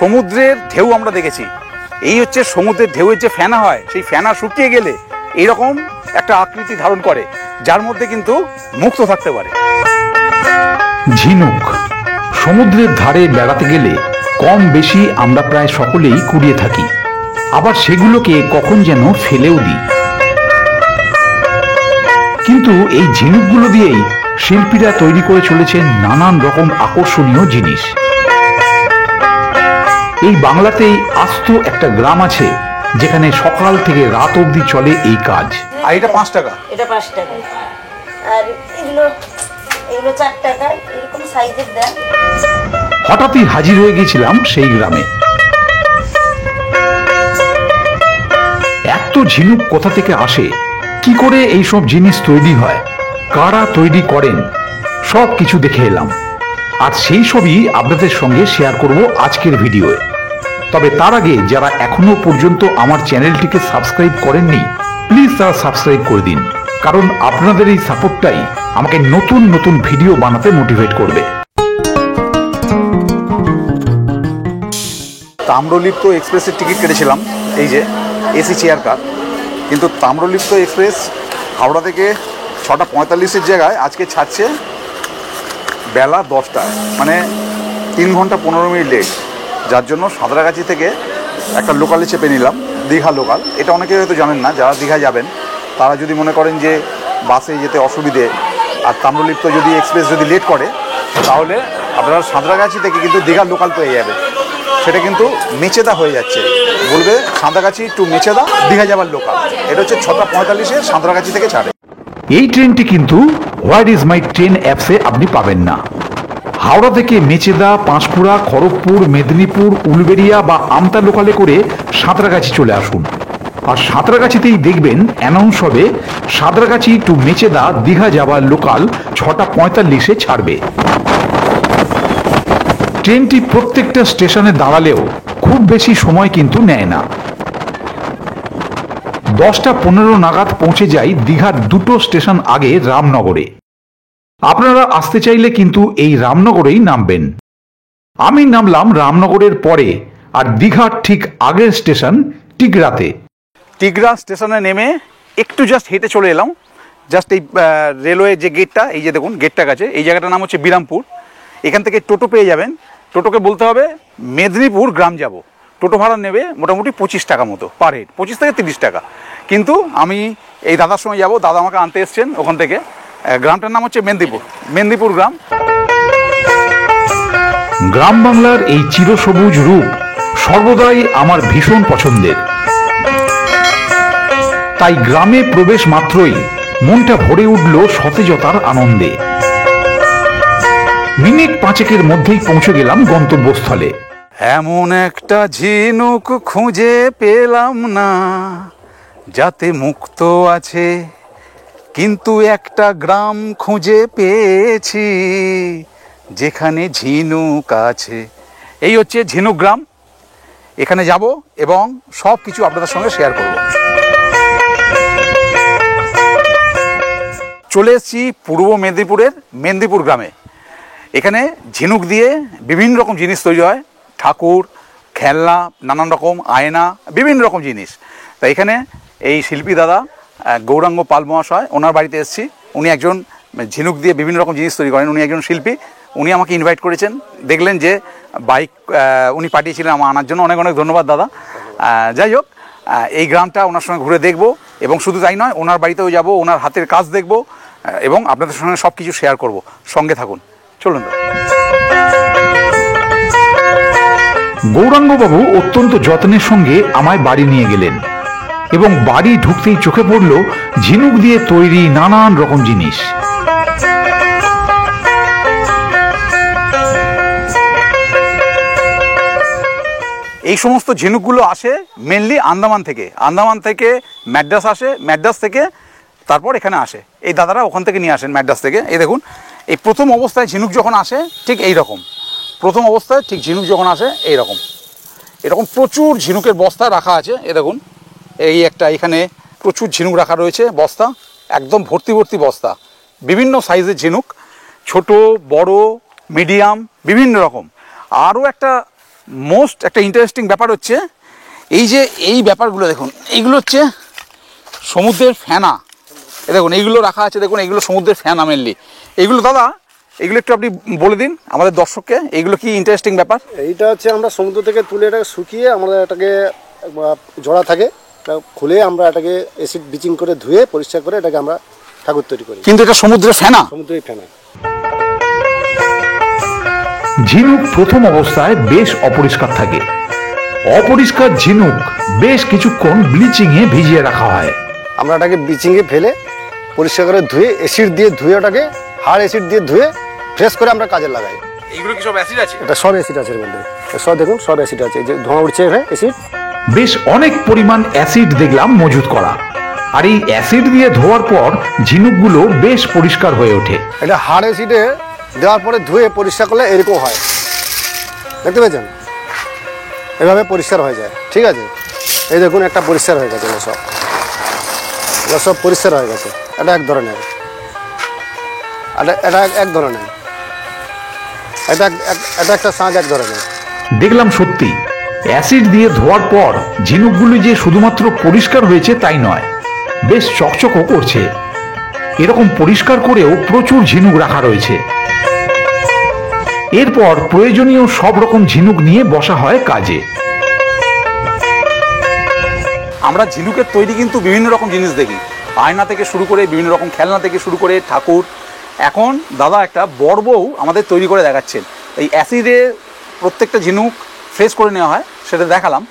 সমুদ্রের ঢেউ আমরা দেখেছি, এই হচ্ছে সমুদ্রের ঢেউয়ের যে ফেনা হয়, সেই ফেনা শুকিয়ে গেলে এইরকম একটা আকৃতি ধারণ করে, যার মধ্যে কিন্তু মুক্ত থাকতে পারে। ঝিনুক সমুদ্রের ধারে বেড়াতে গেলে কম বেশি আমরা প্রায় সকলেই কুড়িয়ে থাকি, আবার সেগুলোকে কখন যেন ফেলেও দিই। কিন্তু এই ঝিনুকগুলো দিয়েই শিল্পীরা তৈরি করে চলেছেন নানান রকম আকর্ষণীয় জিনিস। এই বাংলাতেই আস্ত একটা গ্রাম আছে যেখানে সকাল থেকে রাত অবধি চলে এই কাজ। আর এটা 5 টাকা, এটা 5 টাকা, আর এগুলো 4 টাকা, এরকম সাইজের দেন। হঠাৎই হাজির হয়ে গেছিলাম সেই গ্রামে। এত ঝিনুক কোথা থেকে আসে, কি করে এইসব জিনিস তৈরি হয়, কারা তৈরি করেন, সব কিছু দেখে এলাম। আর সেই সবই আপনাদের সঙ্গে শেয়ার করব আজকের ভিডিওয়ে। তবে তার আগে যারা এখনো পর্যন্ত আমার চ্যানেলটিকে সাবস্ক্রাইব করেননি, প্লিজ তারা সাবস্ক্রাইব করে দিন, কারণ আপনাদের এই সাপোর্টটাই আমাকে নতুন নতুন ভিডিও বানাতে মোটিভেট করবে। তাম্রলিপ্ত এক্সপ্রেসের টিকিট কেটেছিলাম, এই যে এসি চেয়ার কার, কিন্তু তাম্রলিপ্ত এক্সপ্রেস হাওড়া থেকে 6টা 45-এর জায়গায় আজকে ছাড়ছে বেলা 10টায়, মানে 3 ঘন্টা 15 মিনিট লেট, যার জন্য সাঁতরাগাছি থেকে একটা লোকালে চেপে নিলাম, দীঘা লোকাল। এটা অনেকে হয়তো জানেন না, যারা দীঘা যাবেন তারা যদি মনে করেন যে বাসে যেতে অসুবিধে আর তাম্রলিপ্ত যদি এক্সপ্রেস যদি লেট করে, তাহলে আপনারা সাঁতরাগাছি থেকে কিন্তু দীঘা লোকাল পেয়ে যাবে। সেটা কিন্তু মেচেদা হয়ে যাচ্ছে, বলবে সাঁতরাগাছি টু মেচেদা দীঘা যাবার লোকাল। এটা হচ্ছে 6টা 45-এ সাঁতরাগাছি থেকে ছাড়ে। এই ট্রেনটি কিন্তু হোয়াট ইজ মাই ট্রেন অ্যাপসে আপনি পাবেন না। হাওড়া থেকে মেচেদা, পাঁশকুড়া, খড়গপুর, মেদিনীপুর, উলবেড়িয়া বা আমতা লোকালে করে সাঁতরাগাছি চলে আসুন। আর সাঁতরাগাছিতেই দেখবেন অ্যানাউন্স হবে সাঁতরাগাছি টু মেচেদা দীঘা যাবার লোকাল 6টা 45-এ ছাড়বে। ট্রেনটি প্রত্যেকটা স্টেশনে দাঁড়ালেও খুব বেশি সময় কিন্তু নেয় না। 10টা 15 নাগাদ পৌঁছে যাই দীঘার 2টো স্টেশন আগে রামনগরে। আপনারা আসতে চাইলে কিন্তু এই রামনগরেই নামবেন। আমি নামলাম রামনগরের পরে, আর দীঘার ঠিক আগের স্টেশন টিগরাতে। টিগরা স্টেশনে নেমে একটু জাস্ট হেঁটে চলে এলাম, জাস্ট এই রেলওয়ে যে গেটটা, এই যে দেখুন গেটটা কাছে, এই জায়গাটার নাম হচ্ছে বিরামপুর। এখান থেকে টোটো পেয়ে যাবেন, টোটোকে বলতে হবে মেদিনীপুর গ্রাম যাব। টোটো ভাড়া নেবে মোটামুটি 25 টাকা মতো পার হেড, 25 থেকে 30 টাকা। কিন্তু আমি এই দাদার সঙ্গে যাব, দাদা আমাকে আনতে এসছেন ওখান থেকে। গ্রামটার নাম হচ্ছে মেদিনীপুর গ্রাম। গ্রাম বাংলার এই চিরসবুজ রূপ সর্বদাই আমার ভীষণ পছন্দের। তাই গ্রামে প্রবেশ মাত্রই মনটা ভরে উঠল সতেজতার আনন্দে। মিনিট 5-এর মধ্যেই পৌঁছে গেলাম গন্তব্যস্থলে। এমন একটা ঝিনুক খুঁজে পেলাম না যাতে মুক্ত আছে, কিন্তু একটা গ্রাম খুঁজে পেয়েছি যেখানে ঝিনুক আছে। এই হচ্ছে ঝিনুক গ্রাম। এখানে যাব এবং সব কিছু আপনাদের সঙ্গে শেয়ার করব। চলে এসেছি পূর্ব মেদিনীপুরের মেদিনীপুর গ্রামে। এখানে ঝিনুক দিয়ে বিভিন্ন রকম জিনিস তৈরি হয়, ঠাকুর, খেলনা, নানান রকম আয়না, বিভিন্ন রকম জিনিস। তাই এখানে এই শিল্পী দাদা গৌরাঙ্গ পাল মহাশয়, ওনার বাড়িতে এসেছি। উনি একজন ঝিনুক দিয়ে বিভিন্ন রকম জিনিস তৈরি করেন, উনি একজন শিল্পী। উনি আমাকে ইনভাইট করেছেন, দেখলেন যে বাইক উনি পাঠিয়েছিলেন আমার আনার জন্য। অনেক অনেক ধন্যবাদ দাদা। যাই হোক, এই গ্রামটা ওনার সঙ্গে ঘুরে দেখব, এবং শুধু তাই নয়, ওনার বাড়িতেও যাব, ওনার হাতের কাজ দেখব এবং আপনাদের সঙ্গে সব কিছু শেয়ার করব। সঙ্গে থাকুন, চলুন। গৌরাঙ্গবাবু অত্যন্ত যত্নের সঙ্গে আমায় বাড়ি নিয়ে গেলেন, এবং বাড়ি ঢুকতেই চোখে পড়ল ঝিনুক দিয়ে তৈরি নানান রকম জিনিস। এই সমস্ত ঝিনুকগুলো আসে মেনলি আন্দামান থেকে ম্যাড্রাস আসে, ম্যাড্রাস থেকে তারপর এখানে আসে। এই দাদারা ওখান থেকে নিয়ে আসেন ম্যাড্রাস থেকে। এই দেখুন, এই প্রথম অবস্থায় ঝিনুক যখন আসে ঠিক এই রকম, প্রথম অবস্থায় ঠিক ঝিনুক যখন আসে এইরকম, এরকম প্রচুর ঝিনুকের বস্তা রাখা আছে। এ দেখুন, এই একটা এখানে প্রচুর ঝিনুক রাখা রয়েছে, বস্তা একদম ভর্তি ভর্তি বস্তা, বিভিন্ন সাইজের ঝিনুক, ছোট বড় মিডিয়াম বিভিন্ন রকম। আরও একটা মোস্ট একটা ইন্টারেস্টিং ব্যাপার হচ্ছে এই যে এই ব্যাপারগুলো দেখুন, এইগুলো হচ্ছে সমুদ্রের ফেনা। দেখুন এইগুলো রাখা আছে, দেখুন এইগুলো সমুদ্রের ফেনা মেনলি। এইগুলো দাদা, এগুলো একটু আপনি বলে দিন আমাদের দর্শককে, এইগুলো কি ইন্টারেস্টিং ব্যাপার? এইটা হচ্ছে আমরা সমুদ্র থেকে তুলে এটাকে শুকিয়ে আমরা এটাকে জড়া থাকে এটা খুলে আমরা এটাকে অ্যাসিড ব্লিচিং করে ধুয়ে পরিষ্কার করে এটাকে আমরা ঠাকুর তৈরি করি। কিন্তু এটা সমুদ্রের ফেনা, সমুদ্রের ফেনা। ঝিনুক প্রথম অবস্থায় বেশ অপরিষ্কার থাকে। অপরিষ্কার ঝিনুক বেশ কিছুক্ষণ ব্লিচিং এ ভিজিয়ে রাখা হয়। আমরা এটাকে ব্লিচিংয়ে ফেলে পরিষ্কার করে ধুয়ে অ্যাসিড দিয়ে ধুয়ে ওটাকে হাড় অ্যাসিড দিয়ে ধুয়ে ফ্রেশ করে আমরা কাজে লাগাই। এইগুলো কি সব অ্যাসিড আছে? এটা সব অ্যাসিড আছে এর মধ্যে, সব দেখুন সব অ্যাসিড আছে। এই যে ধোঁয়া উঠছে অ্যাসিড, বেশ অনেক পরিমাণ অ্যাসিড দেখলাম মজুত করা। আর এই অ্যাসিড দিয়ে ধোয়ার পর ঝিনুকগুলো বেশ পরিষ্কার হয়ে ওঠে। এটা হাড় অ্যাসিডে দেওয়ার পরে ধুয়ে পরিষ্কার করলে এরকম হয়, দেখতে পেয়েছেন? এভাবে পরিষ্কার হয়ে যায়, ঠিক আছে? এই দেখুন একটা পরিষ্কার হয়ে গেছে, এগুলো সব পরিষ্কার হয়ে গেছে। এটা এক ধরনের, এটা এক ধরনের, এটা একটা সাঁজ এক ধরনের। দেখলাম সত্যি অ্যাসিড দিয়ে ধোয়ার পর ঝিনুকগুলি যে শুধুমাত্র পরিষ্কার হয়েছে তাই নয়, বেশ চকচকও করছে। এরকম পরিষ্কার করেও প্রচুর ঝিনুক রাখা রয়েছে। এরপর প্রয়োজনীয় সব রকম ঝিনুক নিয়ে বসা হয় কাজে। আমরা ঝিনুকের তৈরি কিন্তু বিভিন্ন রকম জিনিস দেখি, আয়না থেকে শুরু করে বিভিন্ন রকম খেলনা থেকে শুরু করে ঠাকুর। এখন দাদা একটা বড়বউ আমাদের তৈরি করে দেখাচ্ছেন। এই অ্যাসিডে প্রত্যেকটা ঝিনুক ফ্রেশ করে নেওয়া হয়, সেটা দেখালাম।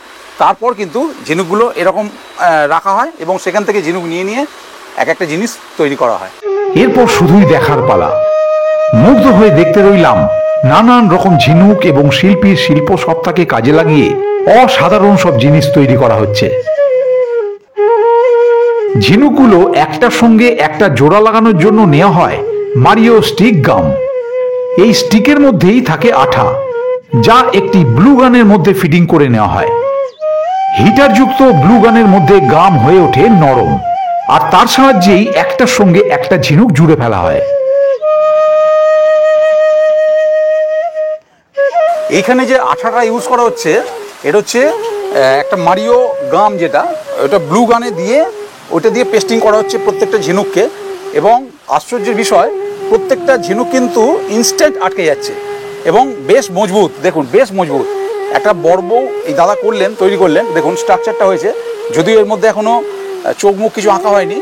তারপর কিন্তু ঝিনুকগুলো এরকম রাখা হয় এবং সেখান থেকে ঝিনুক নিয়ে নিয়ে এক একটা জিনিস তৈরি করা হয়। এরপর শুধুই দেখার পালা। মুগ্ধ হয়ে দেখতে রইলাম নানান রকম ঝিনুক এবং শিল্পীর শিল্প সত্তাকে কাজে লাগিয়ে অসাধারণ সব জিনিস তৈরি করা হচ্ছে। ঝিনুকগুলো একটার সঙ্গে একটা জোড়া লাগানোর জন্য নেওয়া হয় মারিও স্টিক গাম। এই স্টিকের মধ্যেই থাকে আঠা, যা একটি ব্লু গানের মধ্যে ফিটিং করে নেওয়া হয়। হিটারযুক্ত ব্লু গানের মধ্যে গাম হয়ে ওঠে নরম, আর তার সাহায্যেই একটার সঙ্গে একটা ঝিনুক জুড়ে ফেলা হয়। এইখানে যে আঠাটা ইউজ করা হচ্ছে, এটা হচ্ছে একটা মারিও গাম, যেটা ওটা ব্লু গানে দিয়ে ওটা দিয়ে পেস্টিং করা হচ্ছে প্রত্যেকটা ঝিনুককে। এবং আশ্চর্যের বিষয়, প্রত্যেকটা ঝিনুক কিন্তু ইনস্ট্যান্ট আটকে যাচ্ছে এবং বেশ মজবুত। দেখুন বেশ মজবুত। একটা বড়বউ এই দাদা করলেন, তৈরি করলেন, দেখুন স্ট্রাকচারটা হয়েছে। যদিও এর মধ্যে এখনও চোখ মুখ কিছু আঁকা হয়নি,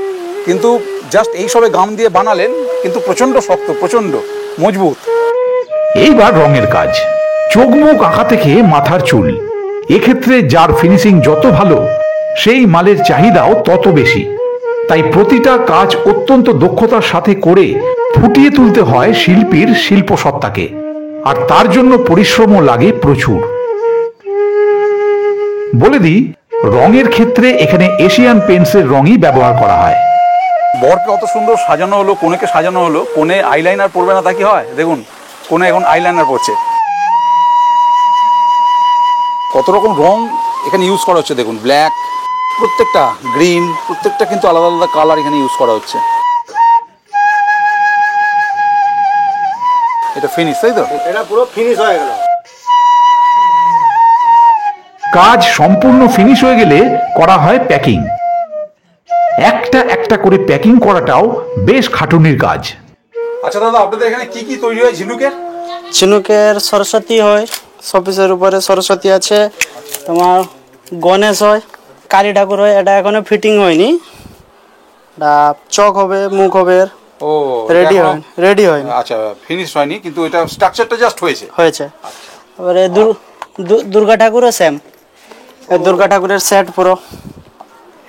কিন্তু জাস্ট এইসবে গাম দিয়ে বানালেন, কিন্তু প্রচণ্ড শক্ত, প্রচণ্ড মজবুত। এইবার রঙের কাজ, চোখ মুখ আঁকা থেকে মাথার চুল। এক্ষেত্রে যার ফিনিশিং যত ভালো, সেই মালের চাহিদাও তত বেশি। তাই প্রতিটা কাজ অত্যন্ত দক্ষতার সাথে করে ফুটিয়ে তুলতে হয় শিল্পীর শিল্প সত্তাকে, আর তার জন্য পরিশ্রমও লাগে প্রচুর। বলে দিই, রঙের ক্ষেত্রে এখানে এশিয়ান পেইন্টসের রঙই ব্যবহার করা হয়। বরকে অত সুন্দর সাজানো হলো, কনেকে সাজানো হলো। কনে আইলাইনার পরবে না তা কি হয়? দেখুন কনে এখন আইলাইনার পরছে। কত রকম রং এখানে ইউজ করা হচ্ছে, দেখুন ব্ল্যাক, প্রত্যেকটা গ্রিন, প্রত্যেকটা কিন্তু আলাদা আলাদা কালার এখানে ইউজ করা হচ্ছে। এটা ফিনিশ, তাই তো? এটা পুরো ফিনিশ হয়ে গেল। কাজ সম্পূর্ণ ফিনিশ হয়ে গেলে করা হয় প্যাকিং। একটা একটা করে প্যাকিং করাটাও বেশ খাটুনির কাজ। আচ্ছা দাদা, আপনাদের এখানে কি কি তৈরি হয় ঝিনুকের? ঝিনুকের সরস্বতী হয়, শোপিসের উপরে সরস্বতী আছে, তোমার গণেশ হয়, কালী ঠাকুর হয়। এটা এখনো ফিটিং হয়নি, এটা চক হবে, মুখ হবে, ও রেডি হয়, রেডি হয়নি। আচ্ছা, ফিনিশ হয়নি, কিন্তু এটা স্ট্রাকচারটা জাস্ট হয়েছে। হয়েছে। তারপরে দুর্গা ঠাকুরও সেম, দুর্গা ঠাকুরের সেট পুরো।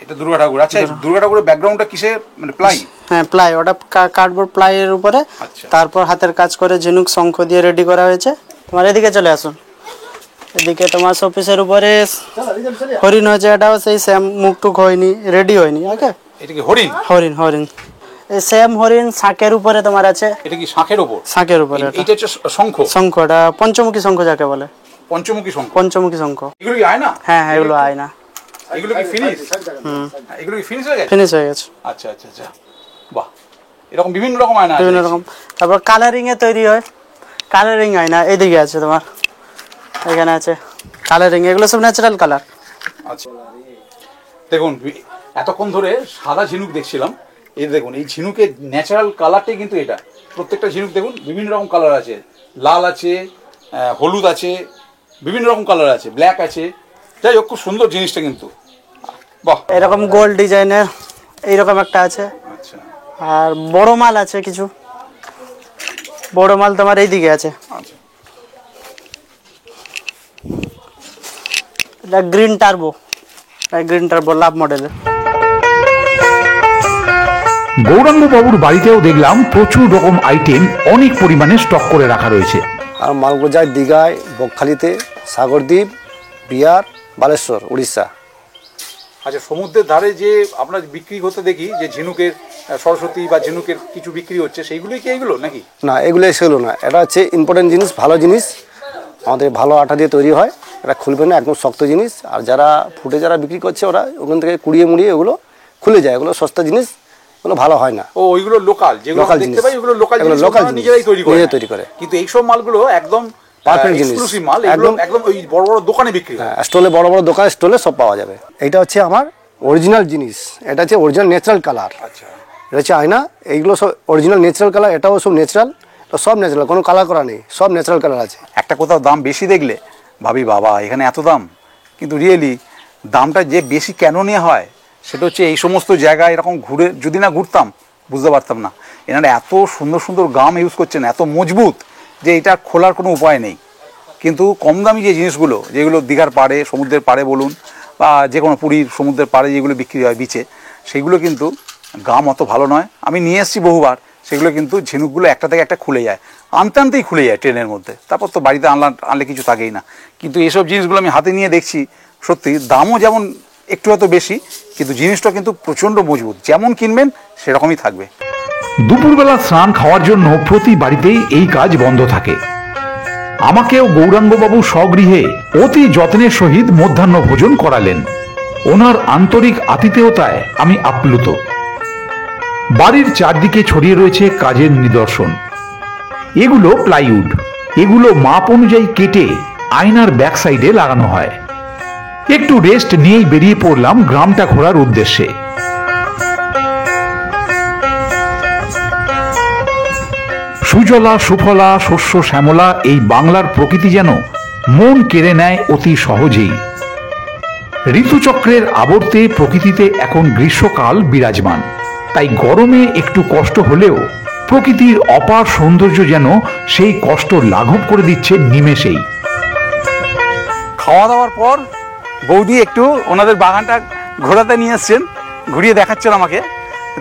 এটা দুর্গা ঠাকুর। আচ্ছা, দুর্গা ঠাকুরের ব্যাকগ্রাউন্ডটা কিসে, মানে প্লাই? হ্যাঁ প্লাই, ওটা কার্ডবোর্ড প্লাইয়ের উপরে। আচ্ছা। তারপর হাতের কাজ করে ঝিনুক শঙ্খ দিয়ে রেডি করা হয়েছে। তোমার এদিকে চলে আসুন, এদিকে তোমার শোপিসের উপরে হরিণ হয়েছে, এটাও সেই সেম, মুখ টুক হয়নি, রেডি হয়নি। ওকে, এটা কি হরিণ? হরিণ, হরিণ, এই সেম হরিণ শাঁখের উপরে তোমার আছে। এটা কি শাঁখের উপর? শাঁখের উপরে এটা হচ্ছে শঙ্খ। শঙ্খ, এটা পঞ্চমুখী শঙ্খ যাকে বলে, পঞ্চমুখী শঙ্খ। পঞ্চমুখী শঙ্খ। এগুলো কি আয়না? হ্যাঁ হ্যাঁ, এগুলো আয়না। এগুলো কি ফিনিশ? এগুলো কি ফিনিশ হয়ে গেছে? ফিনিশ হয়ে গেছে। আচ্ছা আচ্ছা আচ্ছা, বাহ। এরকম বিভিন্ন রকম আয়না আছে? বিভিন্ন রকম। তারপর কালারিং এ তৈরি হয়, কালারিং আয়না এদিকে আছে তোমার, এখানে আছে কালারিং এগুলো সব ন্যাচারাল কালার। আচ্ছা দেখুন, এতক্ষণ ধরে সাদা ঝিনুক দেখছিলাম, এই দেখুন এই ঝিনুকের ন্যাচারাল কালারটাই কিন্তু এটা। প্রত্যেকটা ঝিনুক দেখুন বিভিন্ন রকম কালার আছে, লাল আছে, হলুদ আছে, বিভিন্ন রকম কালার আছে, ব্ল্যাক আছে। যাই হোক, খুব সুন্দর জিনিসটা কিন্তু। বাহ, এরকম গোল্ড ডিজাইনের এইরকম একটা আছে। আচ্ছা আর বড় মাল আছে কিছু, বড় মাল তোমার এইদিকে আছে। আচ্ছা, এটা গ্রিন টার্বো লাভ মডেলের। গৌরাঙ্গ বাবুর বাড়িতেও দেখলাম প্রচুর রকম আইটেম অনেক পরিমাণে স্টক করে রাখা রয়েছে। আর মালগুলো যায় দীঘায়, বকখালিতে, সাগরদ্বীপ, বিহার, বালেশ্বর, উড়িষ্যা। আচ্ছা, সমুদ্রের ধারে যে আমরা বিক্রি হতে দেখি যে ঝিনুকের সরস্বতী বা ঝিনুকের কিছু বিক্রি হচ্ছে, সেইগুলোই কি এইগুলো নাকি? না, এগুলো সেগুলো না, এটা হচ্ছে ইম্পর্টেন্ট জিনিস, ভালো জিনিস, আমাদের ভালো আটা দিয়ে তৈরি হয়, এটা খুলবে না, একদম শক্ত জিনিস। আর যারা ফুটে যারা বিক্রি করছে ওরা ওখান থেকে কুড়িয়ে মুড়িয়ে ওগুলো খুলে যায়, এগুলো সস্তা জিনিস, এগুলো ভালো হয় না। ও, ওইগুলো লোকাল, যেগুলো আমরা দেখতে পাই ওগুলো লোকাল জিনিস, লোকাল নিজেরাই তৈরি করে। কিন্তু এইসব মালগুলো একদম পারফেক্ট জিনিস, এক্সক্লুসিভ মাল, একদম একদম ওই বড় বড় দোকানে বিক্রি হয়। স্টলে, বড় বড় দোকানে স্টলে সব পাওয়া যাবে। এটা হচ্ছে আমার অরিজিনাল জিনিস, এটা হচ্ছে অরিজিনাল ন্যাচারাল কালার। আচ্ছা, এটা হচ্ছে আয়না, এইগুলো সব অরিজিনাল ন্যাচারাল কালার, এটাও সব ন্যাচারাল, সব ন্যাচারাল, কোনো কালার করা নেই, সব ন্যাচারাল কালার আছে। একটা কোথাও দাম বেশি দেখলে ভাবি বাবা এখানে এত দাম, কিন্তু রিয়েলি দামটা যে বেশি কেন নেওয়া হয় সেটা হচ্ছে এই সমস্ত জায়গায় এরকম ঘুরে যদি না ঘুরতাম বুঝতে পারতাম না। এনারা এত সুন্দর সুন্দর গাম ইউজ করছেন, এত মজবুত যে এটা খোলার কোনো উপায় নেই। কিন্তু কম দামি যে জিনিসগুলো, যেগুলো দীঘার পাড়ে, সমুদ্রের পাড়ে বলুন, বা যে কোনো পুরীর সমুদ্রের পাড়ে যেগুলো বিক্রি হয় বিচে, সেগুলো কিন্তু গাম অত ভালো নয়। আমি নিয়ে এসেছি বহুবার, সেগুলো কিন্তু ঝিনুকগুলো একটা থেকে একটা খুলে যায়, আনতে আনতেই খুলে যায় ট্রেনের মধ্যে, তারপর তো বাড়িতে আনলে কিছু থাকেই না। কিন্তু এসব জিনিসগুলো আমি হাতে নিয়ে দেখছি, সত্যি দামও যেমন একটু হয়তো বেশি, কিন্তু জিনিসটা কিন্তু প্রচণ্ড মজবুত, যেমন কিনবেন সেরকমই থাকবে। দুপুরবেলা স্নান খাওয়ার জন্য প্রতি বাড়িতেই এই কাজ বন্ধ থাকে। আমাকেও গৌরাঙ্গবাবু স্বগৃহে অতি যত্নের সহিত মধ্যাহ্ন ভোজন করালেন। ওনার আন্তরিক আতিথেয়তায় আমি আপ্লুত। বাড়ির চারদিকে ছড়িয়ে রয়েছে কাজের নিদর্শন। এগুলো প্লাইউড, এগুলো মাপ অনুযায়ী কেটে আয়নার ব্যাক সাইডে লাগানো হয়। একটু রেস্ট নিয়েই বেরিয়ে পড়লাম গ্রামটা ঘোরার উদ্দেশ্যে। সুজলা সুফলা শস্য শ্যামলা এই বাংলার প্রকৃতি যেন মন কেড়ে নেয় অতি সহজেই। ঋতুচক্রের আবর্তে প্রকৃতিতে এখন গ্রীষ্মকাল বিরাজমান, তাই গরমে একটু কষ্ট হলেও প্রকৃতির অপার সৌন্দর্য যেন সেই কষ্ট লাঘব করে দিচ্ছে নিমেষেই। খাওয়া দাওয়ার পর বৌদি একটু ওনাদের বাগানটা ঘোরাতে নিয়ে এসছেন, ঘুরিয়ে দেখাচ্ছেন আমাকে।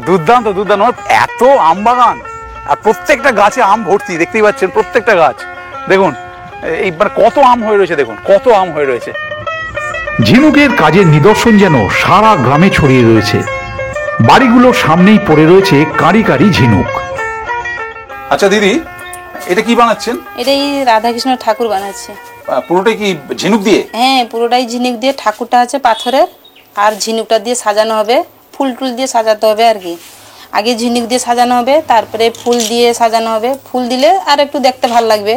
দুর্দান্ত দুর্দান্ত, এত আম বাগান, আর প্রত্যেকটা গাছে আম ভর্তি, দেখতেই পাচ্ছেন প্রত্যেকটা গাছ। দেখুন এইবার কত আম হয়ে রয়েছে, দেখুন কত আম হয়ে রয়েছে। ঝিনুকের কাজের নিদর্শন যেন সারা গ্রামে ছড়িয়ে রয়েছে। বাড়িগুলোর সামনেই পড়ে রয়েছে কাঁড়ি কাঁড়ি ঝিনুক। আচ্ছা দিদি, এটা কি বানাচ্ছেন? এটাই রাধাকৃষ্ণ ঠাকুর বানাচ্ছে। পুরোটাই কি ঝিনুক দিয়ে? হ্যাঁ, পুরোটাই ঝিনুক দিয়ে। ঠাকুরটা আছে পাথরের, আর ঝিনুকটা দিয়ে সাজানো হবে, ফুল টুল দিয়ে সাজাতে হবে আর কি। আগে ঝিনুক দিয়ে সাজানো হবে, তারপরে ফুল দিয়ে সাজানো হবে। ফুল দিলে আর একটু দেখতে ভালো লাগবে।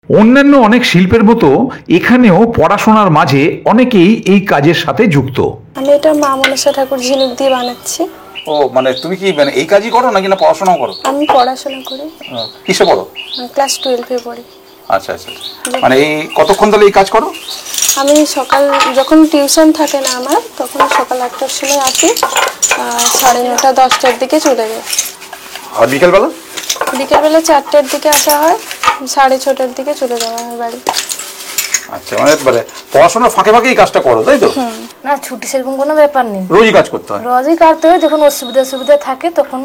অন্যান্য অনেক শিল্পের মতো এখানেও পড়াশোনার মাঝে অনেকেই এই কাজের সাথে যুক্ত। আমি এটা মা মনসা ঠাকুর ঝিনুক দিয়ে বানাচ্ছি। ও, মানে তুমি কি মানে এই কাজই করো নাকি না পড়াশোনাও করো? আমি পড়াশোনা করি। কিসে পড়ো? ক্লাস 12-এ পড়ি। আচ্ছা আচ্ছা, মানে এই কতক্ষণ ধরে এই কাজ করো? আমি সকাল যখন টিউশন থাকে না আমার, তখন সকাল 8টার সময় আসি, 9:30 10টার দিকে চলে যাই। আর বিকেলবেলা? বিকেলবেলা 4টার দিকে আসা হয়, 6:30টার দিকে চলে যাওয়া হয় বাড়ি। আচ্ছা, মানে পড়াশোনার ফাঁকে ফাঁকে এই কাজটা করো, তাই তো? না, ছুটি সেরকম কোনো ব্যাপার নেই, রোজই কাজ করতে হয়? রোজই কাটতে হয়, যখন অসুবিধা থাকে তখন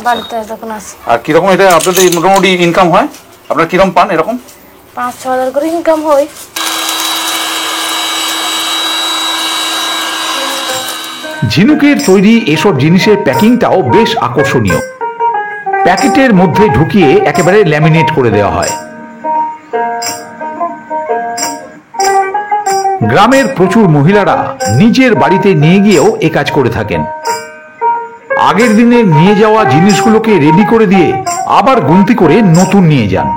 বাড়িতে তখন আসি। আর কিরকম এটা আপনাদের মোটামুটি ইনকাম হয়? আপনারা কিরকম পান এরকম? 5-6 হাজার করে ইনকাম হয়। ঝিনুকের তৈরি এসব জিনিসের প্যাকিংটাও বেশ আকর্ষণীয়। প্যাকেটের মধ্যে ঢুকিয়ে একেবারে ল্যামিনেট করে দেওয়া হয়। গ্রামের প্রচুর মহিলারা নিজের বাড়িতে নিয়ে গিয়েও এ কাজ করে থাকেন। আগের দিনে নিয়ে যাওয়া জিনিসগুলোকে রেডি করে দিয়ে আবার গুনতি করে নতুন নিয়ে যান,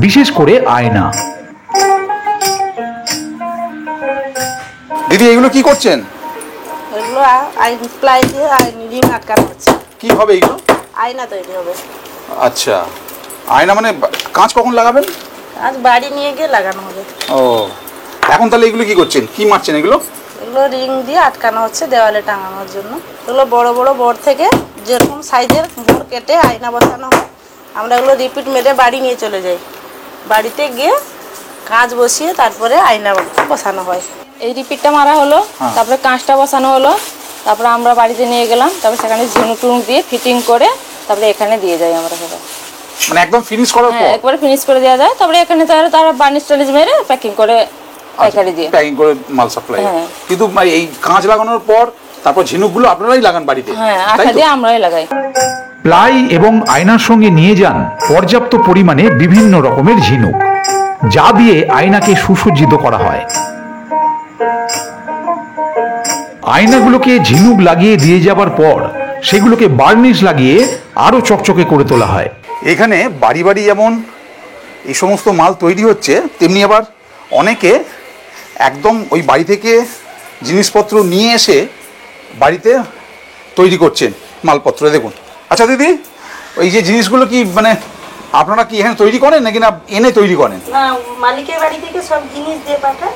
বিশেষ করে আয়না। দিদি এগুলো কি করছেন? এগুলো আইন প্লাই দিয়ে আইন রিং আটকানো হচ্ছে। কি হবে এগুলো? আয়না তৈরি হবে। আচ্ছা, আয়না মানে কাঁচ কখন লাগাবেন? আজ বাড়ি নিয়ে গিয়ে লাগানো হবে। ও, এখন তাহলে এগুলো কি করছেন, কি মারছেন এগুলো? এগুলো রিং দিয়ে আটকানো হচ্ছে দেওয়ালে টাঙানোর জন্য। এগুলো বড় বড় বোর্ড থেকে যেরকম সাইজের বোর্ড কেটে আয়না বসানো হয়। আমরা এগুলো রিপিট মেরে বাড়ি নিয়ে চলে যাই। বাড়িতে গিয়ে কাঁচ বসিয়ে তারপরে আয়না বসানো হয়। এই রিপিটটা মারা হলো, তারপরে কাঁচটা বসানো হলো, তারপরে আমরা বাড়িতে নিয়ে গেলাম, তারপরে সেখানে ঝিনুক টুনুক দিয়ে ফিটিং করে তারপরে এখানে দিয়ে যাই আমরা সবাই। মানে একদম ফিনিশ করার পর? একবারে ফিনিশ করে দেওয়া যায়, তারপরে এখানে তারা বার্নিশ টার্নিশ মেরে প্যাকিং করে পাইকারি দিয়ে প্যাকিং করে মাল সাপ্লাই। কিন্তু এই কাঁচ লাগানোর পর তারপর ঝিনুকগুলো আপনারাই লাগান বাড়িতে? হ্যাঁ, আঠা দিয়ে আমরাই লাগাই। প্লাই এবং আয়নার সঙ্গে নিয়ে যান পর্যাপ্ত পরিমাণে বিভিন্ন রকমের ঝিনুক, যা দিয়ে আয়নাকে সুসজ্জিত করা হয়। আয়নাগুলোকে ঝিনুক লাগিয়ে দিয়ে যাবার পর সেগুলোকে বার্নিশ লাগিয়ে আরো চকচকে করে তোলা হয়। এখানে বাড়ি বাড়ি যেমন এই সমস্ত মাল তৈরি হচ্ছে, তেমনি আবার অনেকে একদম ওই বাড়ি থেকে জিনিসপত্র নিয়ে এসে বাড়িতে তৈরি করছেন মালপত্র। দেখুন। আচ্ছা দিদি, ওই যে জিনিসগুলো কি মানে আপনারা কি এখানে তৈরি করেন নাকি না এনে তৈরি করেন? না, মালিকের বাড়ি থেকে সব জিনিস দিয়ে পাঠায়,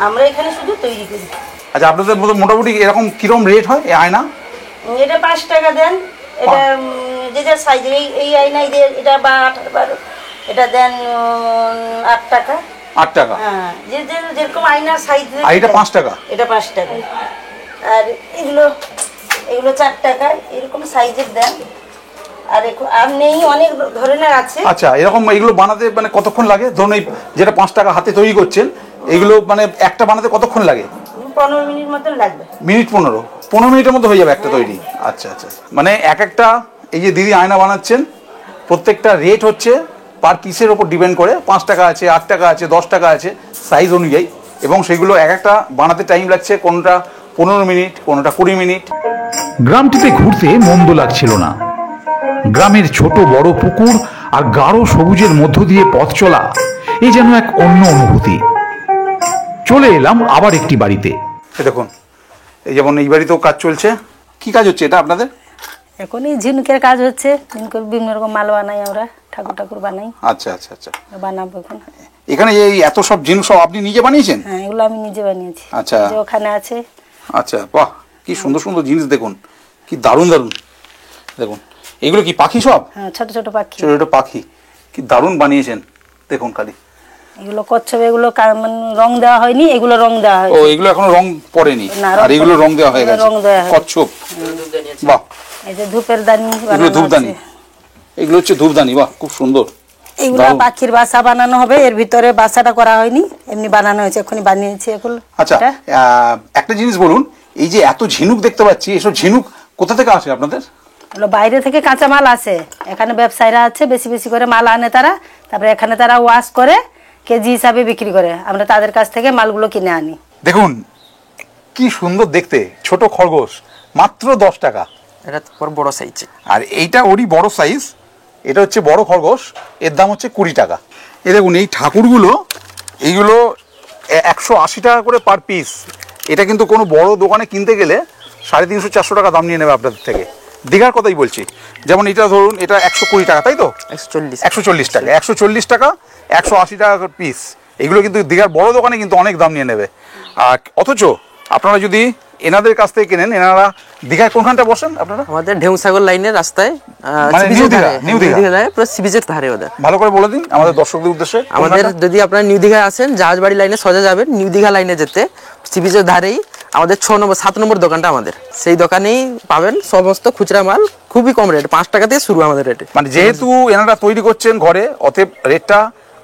আমরা এখানে শুধু তৈরি করি। আচ্ছা, আপনাদের মোটামুটি এরকম কিরকম রেট হয় এই আয়না? এটা 5 টাকা দেন। এটা যে যে সাইজের এই আয়নাই দিয়ে এটা 12 এটা দেন 8 টাকা। 8 টাকা? হ্যাঁ, যে যেরকম আয়নার সাইজ। আর এটা 5 টাকা? এটা 5 টাকা। আর এগুলো 4 টাকা, এরকম সাইজের দেন। আর নেই, অনেক ধরনের আছে। আচ্ছা, এরকম এগুলো বানাতে মানে কতক্ষণ লাগে? ধরুন এই যেটা 5 টাকা হাতে তৈরি করছেন, এগুলো মানে একটা বানাতে কতক্ষণ লাগে? 15 মিনিট মতন লাগবে। মিনিট 15 মিনিটের মধ্যে হয়ে যাবে একটা তৈরি? আচ্ছা আচ্ছা। মানে একটা এই যে দিদি আয়না বানাচ্ছেন, প্রত্যেকটা রেট হচ্ছে পার পিসের ওপর ডিপেন্ড করে। 5 টাকা আছে, 8 টাকা আছে, 10 টাকা আছে সাইজ অনুযায়ী, এবং সেগুলো একটা বানাতে টাইম লাগছে, কোনটা 15 মিনিট, কোনটা 20 মিনিট। গ্রামটিতে ঘুরতে মন্দ লাগছিল না। গ্রামের ছোট বড় পুকুর আর গাঢ় সবুজের মধ্য দিয়ে পথ চলা, এই যেন এক অন্য অনুভূতি। চলে এলাম আবার একটি বাড়িতে। দেখুন, এই যেমন এই বাড়িতেও কাজ চলছে। কি কাজ হচ্ছে এটা আপনাদের? এখন এই ঝিনুকের কাজ হচ্ছে। ঝিনুকের বিভিন্ন রকম মাল বানাই আমরা, ঠাকুর বানাই। আচ্ছা আচ্ছা আচ্ছা। বানাবো এখন। এখানে এই এত সব জিনিস সব আপনি নিজে বানিয়েছেন? হ্যাঁ, এগুলো আমি নিজে বানিয়েছি। আচ্ছা, যে ওখানে আছে। আচ্ছা, বাহ, কি সুন্দর সুন্দর জিনিস। দেখুন কি দারুণ দারুণ। দেখুন, এগুলো কি পাখি সব? হ্যাঁ, ছোট ছোট পাখি। ছোট ছোট পাখি, কি দারুণ বানিয়েছেন। দেখুন খালি এগুলো কচ্ছপে, এগুলো মানে রং দেওয়া হয়নি, এগুলো রং দেওয়া ও, হয়েছে। এগুলো এখনো রং পড়েনি, না, আর এগুলো রং দেওয়া হয়ে গেছে। রং দেওয়া হয়েছে। কচ্ছপ, বাহ। এই যে ধূপের দানি এগুলো বানানো ধূপদানি? আছে। এগুলো হচ্ছে ধূপদানি, বাহ, খুব সুন্দর। এগুলো দারুণ। পাখির বাসা বানানো হবে, এর ভিতরে বাসাটা করা হয়নি, এমনি বানানো হয়েছে, এখনই বানিয়েছি এগুলো। আচ্ছা, এটা। একটা জিনিস বলুন, এই যে এত ঝিনুক দেখতে পাচ্ছি, এসব ঝিনুক কোথা থেকে আসে আপনাদের? এগুলো বাইরে থেকে কাঁচা মাল আসে, এখানে ব্যবসায়ীরা আছে, বেশি বেশি করে মাল আনে তারা, তারপরে এখানে তারা ওয়াশ করে কেজি হিসাবে বিক্রি করে, আমরা তাদের কাছ থেকে মালগুলো কিনে আনি। দেখুন কি সুন্দর দেখতে, ছোট খরগোশ, মাত্র 10 টাকা। এটা তো বড় সাইজ। আর এইটা ওরই বড় সাইজ, এটা হচ্ছে বড় খরগোশ, এর দাম হচ্ছে 20 টাকা। এ দেখুন, এই ঠাকুরগুলো, এইগুলো 180 টাকা করে পার পিস। এটা কিন্তু কোনো বড় দোকানে কিনতে গেলে 350-400 টাকা দাম নিয়ে নেবে আপনাদের থেকে। দীঘার কথাই বলছি। যেমন এটা ধরুন, এটা 120 টাকা, তাই তো? 140 টাকা, 140 টাকা, 180 টাকা পিস। এগুলো কিন্তু দীঘার বড় দোকানে কিন্তু অনেক দাম নিয়ে নেবে। আর অথচ আপনারা যদি এনাদের কাছ থেকে কেনেন, এনারা দীঘায় কোনখানটা বসেন আপনারা? আমাদের ঢেউসাগর লাইনের রাস্তায়, মানে নিউ দীঘা? নিউ দীঘা পুরো সি বিচের ধারে ওদের। ভালো করে বলে দিন আমাদের দর্শকদের উদ্দেশ্যে। আমাদের যদি আপনারা নিউ দীঘায় আসেন, জাহাজবাড়ি লাইনে সোজা যাবেন, নিউ দীঘা লাইনে যেতে সি বিচের ধারেই আমাদের 7 নম্বর দোকানটা আমাদের। সেই দোকানেই পাবেন সমস্ত খুচরা মাল, খুবই কম রেট, 5 টাকা থেকে শুরু আমাদের রেটে। মানে যেহেতু এনারা তৈরি করছেন ঘরে, অতএব রেটটা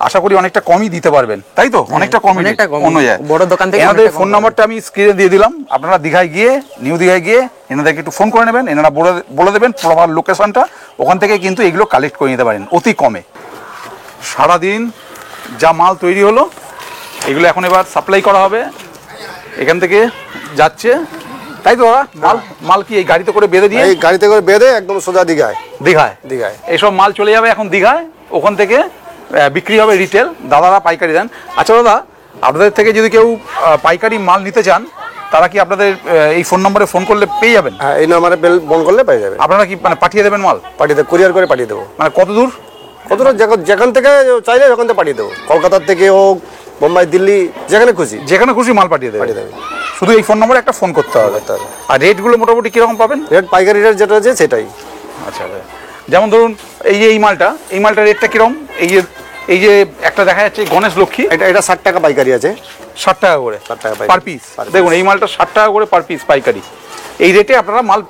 আশা করি অনেকটা কমই দিতে পারবেন, তাই তো? অনেকটা কমই, অনেকটা কম, অন্য যায় বড় দোকান থেকে। এনাদের ফোন নাম্বারটা আমি স্ক্রিনে দিয়ে দিলাম, আপনারা দীঘায় গিয়ে, নিউ দীঘায় গিয়ে এনাদেরকে একটু ফোন করে নেবেন, এনারা বলে দেবেন প্রপার লোকেশনটা, ওখান থেকে কিন্তু এগুলো কালেক্ট করে নিতে পারেন অতি কমে। সারাদিন যা মাল তৈরি হলো, এগুলো এখন এবার সাপ্লাই করা হবে, এখান থেকে যাচ্ছে, তাই তো? মাল কি এই গাড়িতে করে বেঁধে দিয়ে? এই গাড়িতে করে বেঁধে একদম সোজা দীঘায়। দীঘায় এইসব মাল চলে যাবে এখন দীঘায়, ওখান থেকে বিক্রি হবে রিটেল, দাদারা পাইকারি দেন। আচ্ছা দাদা, আপনাদের থেকে যদি কেউ পাইকারি মাল নিতে চান, তারা কি আপনাদের এই ফোন নম্বরে ফোন করলে পেয়ে যাবেন? হ্যাঁ, এই নাম্বারে বেল ফোন করলে পেয়ে যাবে। আপনারা কি মানে পাঠিয়ে দেবেন মাল? পাঠিয়ে দেবো, কুরিয়ার করে পাঠিয়ে দেবো। মানে কত দূর? কতটা যেখান থেকে চাইলে ওখান থেকে পাঠিয়ে দেবো। কলকাতার থেকে হোক, বোম্বাই, দিল্লি, যেখানে খুশি যেখানে খুশি মাল পাঠিয়ে দেবেন। পাঠিয়ে দেবে। শুধু এই ফোন নম্বরে একটা ফোন করতে হবে। আর রেটগুলো মোটামুটি কীরকম পাবেন? রেট পাইকারি রেট যেটা আছে সেটাই। আচ্ছা, যেমন ধরুন এই যে এই মালটার রেটটা কীরকম? এই যে একটা দেখা যাচ্ছে গণেশ লক্ষ্মী, এটা 60 টাকা পাইকারি আছে। 60 টাকা করে 60 টাকা পার পিস। দেখুন এই মালটা 60 টাকা করে পার পিস পাইকারি। এই রেটে আপনারা মাল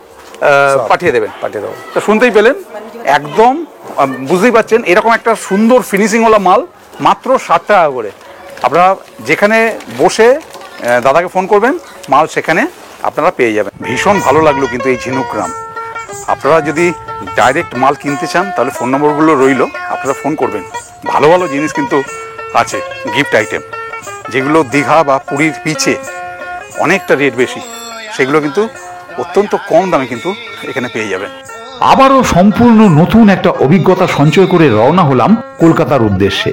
পাঠিয়ে দেবেন। পাঠিয়ে দেবো। তো শুনতেই পেলেন, একদম বুঝতেই পারছেন, এরকম একটা সুন্দর ফিনিশিংওয়ালা মাল মাত্র 60 টাকা করে। আপনারা যেখানে বসে দাদাকে ফোন করবেন, মাল সেখানে আপনারা পেয়ে যাবেন। ভীষণ ভালো লাগলো কিন্তু এই ঝিনুক গ্রাম। আপনারা যদি ডাইরেক্ট মাল কিনতে চান তাহলে ফোন নম্বরগুলো রইল, আপনারা ফোন করবেন। ভালো ভালো জিনিস কিন্তু আছে, গিফট আইটেম, যেগুলো দীঘা বা পুরীর পিছে অনেকটা রেট বেশি, সেগুলো কিন্তু অত্যন্ত কম দামে কিন্তু এখানে পেয়ে যাবেন। আবারও সম্পূর্ণ নতুন একটা অভিজ্ঞতা সঞ্চয় করে রওনা হলাম কলকাতার উদ্দেশ্যে।